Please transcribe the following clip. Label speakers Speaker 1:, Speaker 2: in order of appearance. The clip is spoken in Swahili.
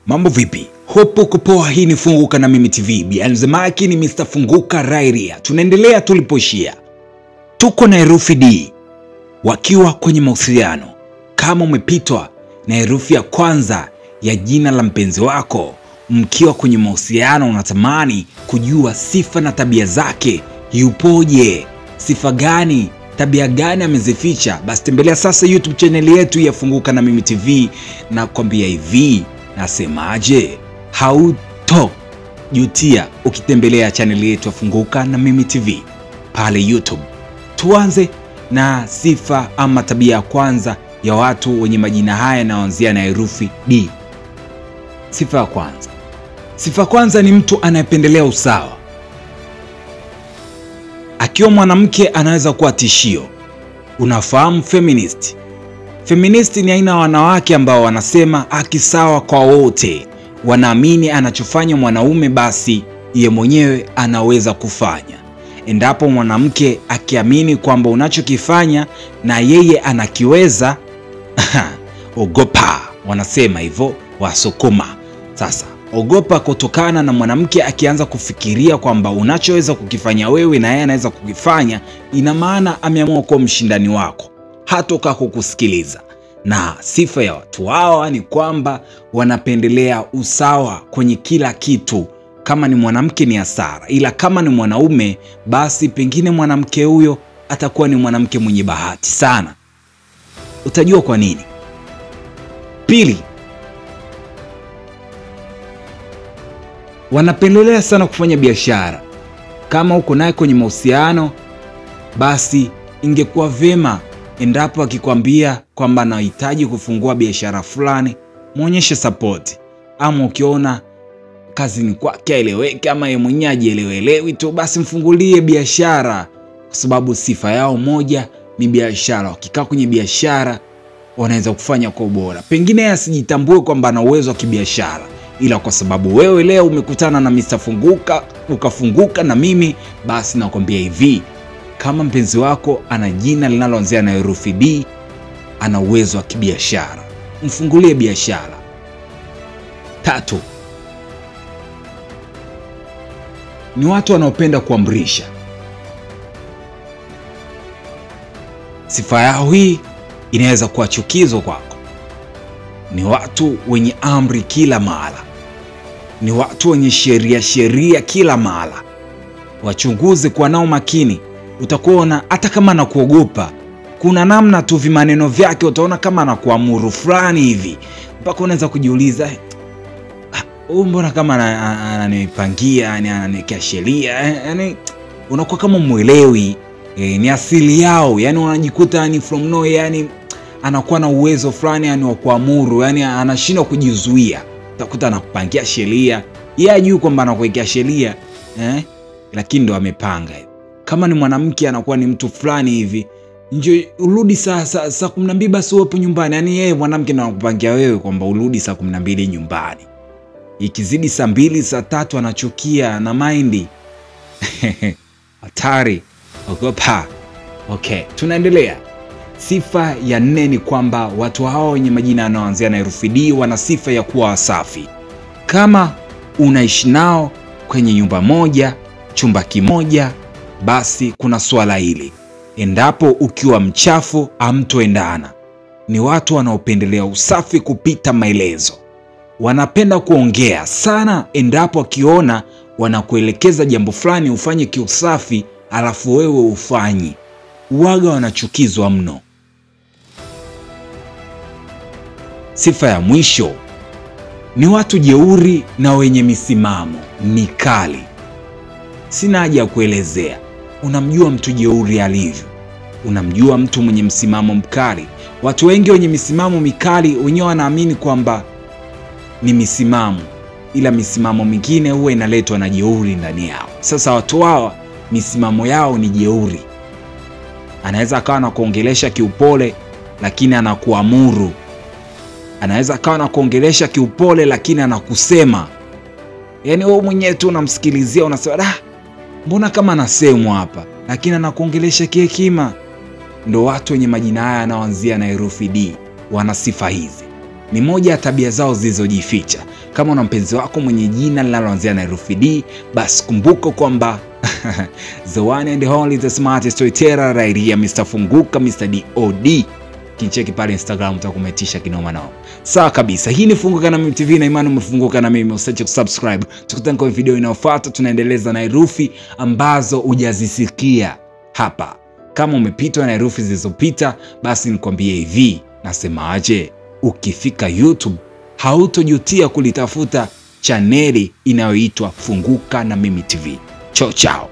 Speaker 1: Mambo vipi? Hopo kupoa. Hii ni Funguka na Mimi TV. Bianzemaki ni Mr. Funguka Rairia. Tunaendelea tulipoishia. Tuko na herufi D wakiwa kwenye mahusiano. Kama umepitwa na herufi ya kwanza ya jina la mpenzi wako mkiwa kwenye mahusiano, unatamani kujua sifa na tabia zake, yupoje, sifa gani, tabia gani amezificha, basi tembelea sasa YouTube channel yetu ya Funguka na Mimi TV. Na kwambia hivi, nasemaje, hautojutia ukitembelea channel yetu ya Funguka na Mimi TV pale YouTube. Tuanze na sifa ama tabia ya kwanza ya watu wenye majina haya yanayoanzia na herufi D. Sifa ya kwanza. Sifa kwanza ni mtu anayependelea usawa. Akiwa mwanamke anaweza kuwa tishio. Unafahamu feminist? Feminist ni aina ya wanawake ambao wanasema haki sawa kwa wote. Wanaamini anachofanya mwanaume basi yeye mwenyewe anaweza kufanya. Endapo mwanamke akiamini kwamba unachokifanya na yeye anakiweza, ogopa. Wanasema hivyo Wasukuma. Sasa ogopa kutokana na mwanamke akianza kufikiria kwamba unachoweza kukifanya wewe na yeye anaweza kukifanya, ina maana ameamua kuwa mshindani wako, hatoka kukusikiliza. Na sifa ya watu hawa ni kwamba wanapendelea usawa kwenye kila kitu. Kama ni mwanamke ni hasara, ila kama ni mwanaume basi pengine mwanamke huyo atakuwa ni mwanamke mwenye bahati sana. Utajua kwa nini. Pili, wanapendelea sana kufanya biashara. Kama uko naye kwenye mahusiano, basi ingekuwa vema endapo akikwambia kwamba anahitaji kufungua biashara fulani, muonyeshe support. Ama ukiona kazi ni kwake eleweke ama yeye mwenyewe ajielewelewi tu, basi mfungulie biashara, kwa sababu sifa yao moja ni biashara. Wakikaa kwenye biashara wanaweza kufanya kwa ubora. Pengine asijitambue kwamba ana uwezo wa kibiashara, ila kwa sababu wewe leo umekutana na Mr. Funguka ukafunguka na mimi, basi nakwambia hivi, kama mpenzi wako ana jina linaloanzia na herufi D, ana uwezo wa kibiashara, mfungulie biashara. Tatu, ni watu wanaopenda kuamrisha. Sifa yao hii inaweza kuwa chukizo kwako. Ni watu wenye amri kila mahala. Ni watu wenye sheria kila mahala. Wachunguze kwa nao makini, utakuona hata kama anakuogopa, kuna namna tu vimaneno vyake utaona kama anakuamuru fulani hivi, mpaka unaweza kujiuliza, mbona kama ananipangia, ananiwekea sheria, yani unakuwa kama muelewi. Ni asili yao, yani unajikuta yani from nowhere, yani anakuwa na uwezo fulani yani wa kuamuru, yani anashindwa kujizuia. Utakuta anakupangia sheria, yeye ajui kwamba anakuwekea sheria, lakini ndo amepanga hivi. Kama ni mwanamke anakuwa ni mtu fulani hivi, njoo urudi saa 12 basi uwepo nyumbani. Yani yeye mwanamke ndo anakupangia wewe kwamba urudi saa 12 nyumbani. Ikizidi saa 2 saa 3 anachukia na maindi. Hatari, ogopa. Okay, tunaendelea. Sifa ya 4 ni kwamba watu hao wenye majina yanayoanzia na herufi D wana sifa ya kuwa wasafi. Kama unaishi nao kwenye nyumba moja, chumba kimoja, basi kuna swala hili. Endapo ukiwa mchafu hamtoendana. Ni watu wanaopendelea usafi kupita maelezo. Wanapenda kuongea sana endapo akiona wanakuelekeza jambo fulani ufanye kiusafi alafu wewe ufanyi. Uwaga wanachukizwa mno. Sifa ya mwisho ni watu jeuri na wenye misimamo mikali. Sina haja ya kuelezea. Unamjua mtu jeuri alivyo. Unamjua mtu mwenye msimamo mkali. Watu wengi wenye misimamo mikali wenyewe wanaamini kwamba ni misimamo, ila misimamo mingine huwa inaletwa na jeuri ndani yao. Sasa watu hawa misimamo yao ni jeuri. Anaweza akawa anakuongelesha kiupole lakini anakuamuru. Anaweza akawa anakuongelesha kiupole lakini anakusema. Yani wewe mwenyewe tu unamsikilizia, unasema mbona kama anasemwa hapa, lakini anakuongelesha kihekima. Ndio watu wenye majina haya yanayoanzia na herufi D wana sifa hizi. ni moja ya tabia zao zilizojificha. Kama una mpenzi wako mwenye jina linaloanzia na herufi D, basi kumbuka kwamba the one and only, the smartest storyteller right here, Mr. Funguka, Mr. DOD. Kincheki pale Instagram utakumetisha kinoma nao. Sawa kabisa. Hii ni Funguka na Mimi TV na imani umefunguka na mimi. Usiache kusubscribe. Tukutane kwa video inayofuata. Tunaendeleza na herufi ambazo hujazisikia hapa. Kama umepitwa na herufi zilizopita, basi nikwambie hivi, nasemaje? Ukifika YouTube hautojutia kulitafuta chaneli inayoitwa Funguka na Mimi TV. Chao chao.